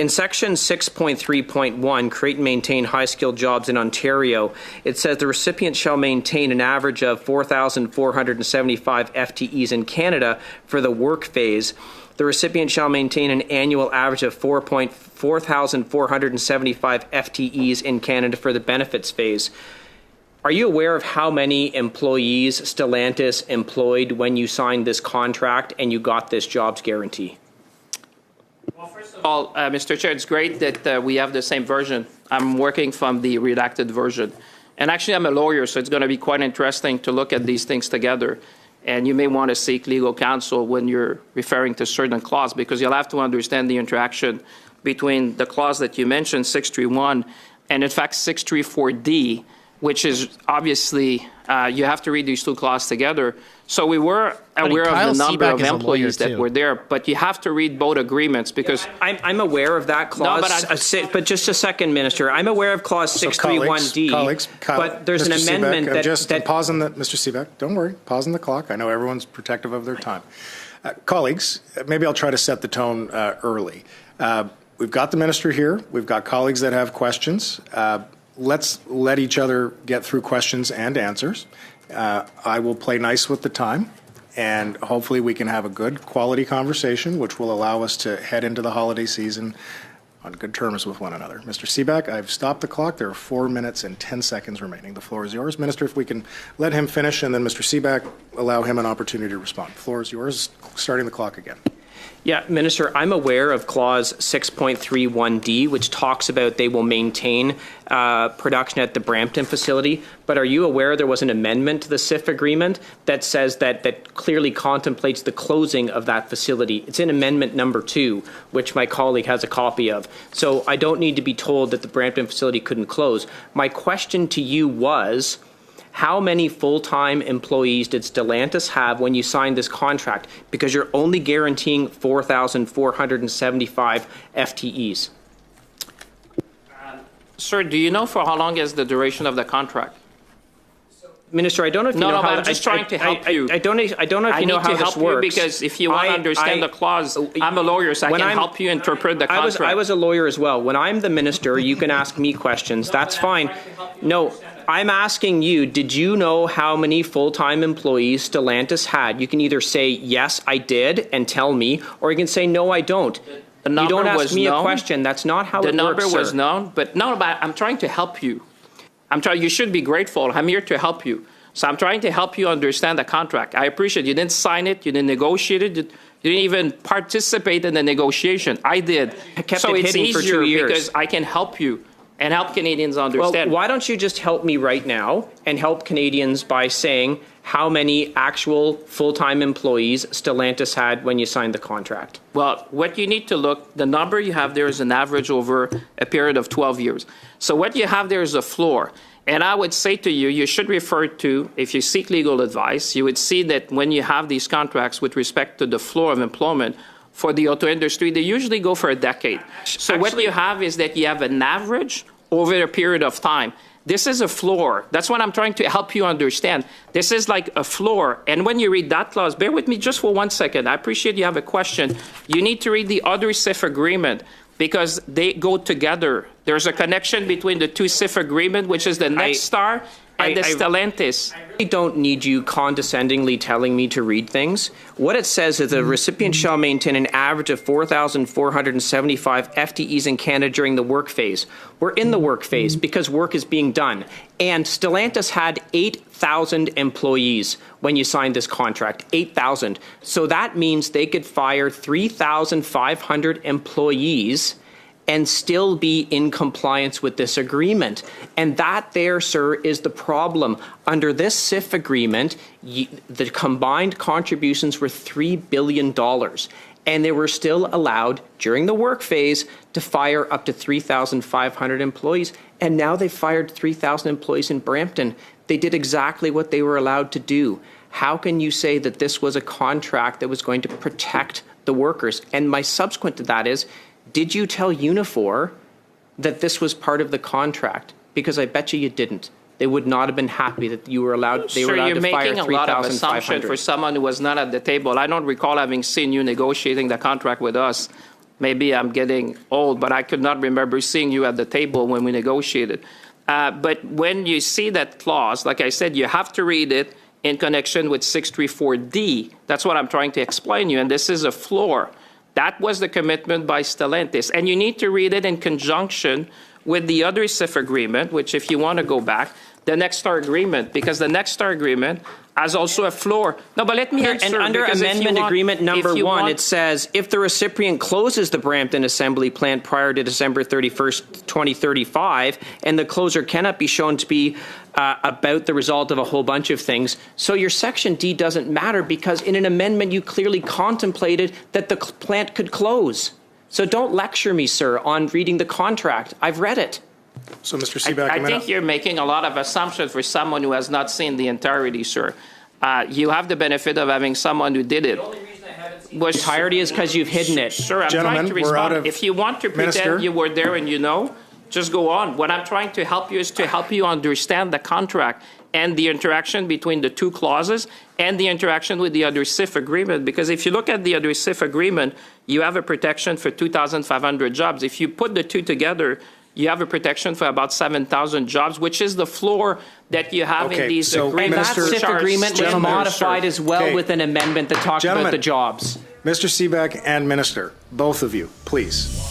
In section 6.3.1, create and maintain high-skilled jobs in Ontario, it says the recipient shall maintain an average of 4,475 FTEs in Canada for the work phase. The recipient shall maintain an annual average of 4,475 FTEs in Canada for the benefits phase. Are you aware of how many employees Stellantis employed when you signed this contract and you got this jobs guarantee? Well, first of all, Mr. Chair, it's great that we have the same version. I'm working from the redacted version. And actually, I'm a lawyer, so it's going to be quite interesting to look at these things together. And you may want to seek legal counsel when you're referring to certain clause, because you'll have to understand the interaction between the clause that you mentioned, 631, and in fact 634D, which is obviously, you have to read these two clauses together. So we were aware of the number of employees that were there, but you have to read both agreements because... I'm aware of that clause, no, but just a second, Minister. I'm aware of clause 631D, but there's an amendment that... Pausing the, Mr. Seebeck, don't worry, pausing the clock. I know everyone's protective of their time. Colleagues, maybe I'll try to set the tone early. We've got the Minister here. We've got colleagues that have questions. Let's let each other get through questions and answers. I will play nice with the time, and hopefully we can have a good quality conversation, which will allow us to head into the holiday season on good terms with one another. Mr. Seebeck, I've stopped the clock. There are 4 minutes and 10 seconds remaining. The floor is yours. Minister, if we can let him finish, and then Mr. Seebeck, allow him an opportunity to respond. The floor is yours. Starting the clock again. Yeah, Minister, I'm aware of clause 6.31D, which talks about they will maintain production at the Brampton facility. But are you aware there was an amendment to the CIF agreement that says that clearly contemplates the closing of that facility? It's in amendment number 2, which my colleague has a copy of. So I don't need to be told that the Brampton facility couldn't close. My question to you was, how many full-time employees did Stellantis have when you signed this contract? Because you're only guaranteeing 4,475 FTEs. Sir, do you know for how long is the duration of the contract? Minister, I don't know if you know how... I'm just trying to help you. I don't know if you know how this works. Because if you want to understand the clause, I'm a lawyer, so I can help you interpret the contract. I was a lawyer as well. When I'm the minister, you can ask me questions. That's fine. No, I'm asking you, did you know how many full-time employees Stellantis had? You can either say, yes, I did, and tell me, or you can say, no, I don't. The number you don't ask me known. A question. That's not how it works, The number was sir. known, but I'm trying to help you. You should be grateful. I'm here to help you. So I'm trying to help you understand the contract. I appreciate you didn't sign it, you didn't negotiate it, you didn't even participate in the negotiation. I did. I kept so it it's hidden for 2 easier years. because I can help you and help Canadians understand. Well, why don't you just help me right now and help Canadians by saying how many actual full-time employees Stellantis had when you signed the contract? Well, what you need to look, the number you have there is an average over a period of 12 years. So what you have there is a floor. And I would say to you, you should refer to, if you seek legal advice, you would see that when you have these contracts with respect to the floor of employment for the auto industry, they usually go for a decade. So what you have is that you have an average over a period of time. This is a floor. That's what I'm trying to help you understand. This is like a floor. And when you read that clause, bear with me just for 1 second. I appreciate you have a question. You need to read the other CIF agreement, because they go together. There's a connection between the two CIF agreement, which is the Next Star and the Stellantis. I don't need you condescendingly telling me to read things. What it says is the recipient shall maintain an average of 4,475 FTEs in Canada during the work phase. We're in the work phase because work is being done. And Stellantis had 8,000 employees when you signed this contract, 8,000. So that means they could fire 3,500 employees and still be in compliance with this agreement. And that there, sir, is the problem. Under this CIF agreement, the combined contributions were $3 billion. And they were still allowed, during the work phase, to fire up to 3,500 employees. And now they've fired 3,000 employees in Brampton. They did exactly what they were allowed to do. How can you say that this was a contract that was going to protect the workers? And my subsequent to that is, did you tell Unifor that this was part of the contract? Because I bet you didn't. They would not have been happy that you were allowed. They were allowed to fire 3,500. You're making a lot of assumption for someone who was not at the table. I don't recall having seen you negotiating the contract with us. Maybe I'm getting old, but I could not remember seeing you at the table when we negotiated. But when you see that clause, like I said, you have to read it in connection with 634D. That's what I'm trying to explain to you, and this is a floor. That was the commitment by Stellantis, and you need to read it in conjunction with the other CIF agreement, which if you want to go back, the Next Star agreement, because the Next Star agreement has also a floor. No, but let me answer. And under amendment agreement number 1, it says, if the recipient closes the Brampton assembly plant prior to December 31st, 2035, and the closure cannot be shown to be about the result of a whole bunch of things, so your Section D doesn't matter, because in an amendment you clearly contemplated that the plant could close. So don't lecture me, sir, on reading the contract. I've read it. So, Mr. Seebeck, I think you're making a lot of assumptions for someone who has not seen the entirety, sir. You have the benefit of having someone who did it. The only reason I haven't seen the entirety is because you've hidden it. Sure, I'm Gentlemen, trying to we're out respond. of- If you want to Minister? pretend you were there and you know, just go on. What I'm trying to help you is to help you understand the contract and the interaction between the two clauses and the interaction with the other CIF agreement. Because if you look at the other CIF agreement, you have a protection for 2,500 jobs. If you put the two together, you have a protection for about 7,000 jobs, which is the floor that you have Okay, in these so agreements. And that Minister- CIF agreement was Gentlemen, modified as well Okay. with an amendment that talked about Gentlemen. the jobs. Mr. Seebeck and Minister, both of you, please.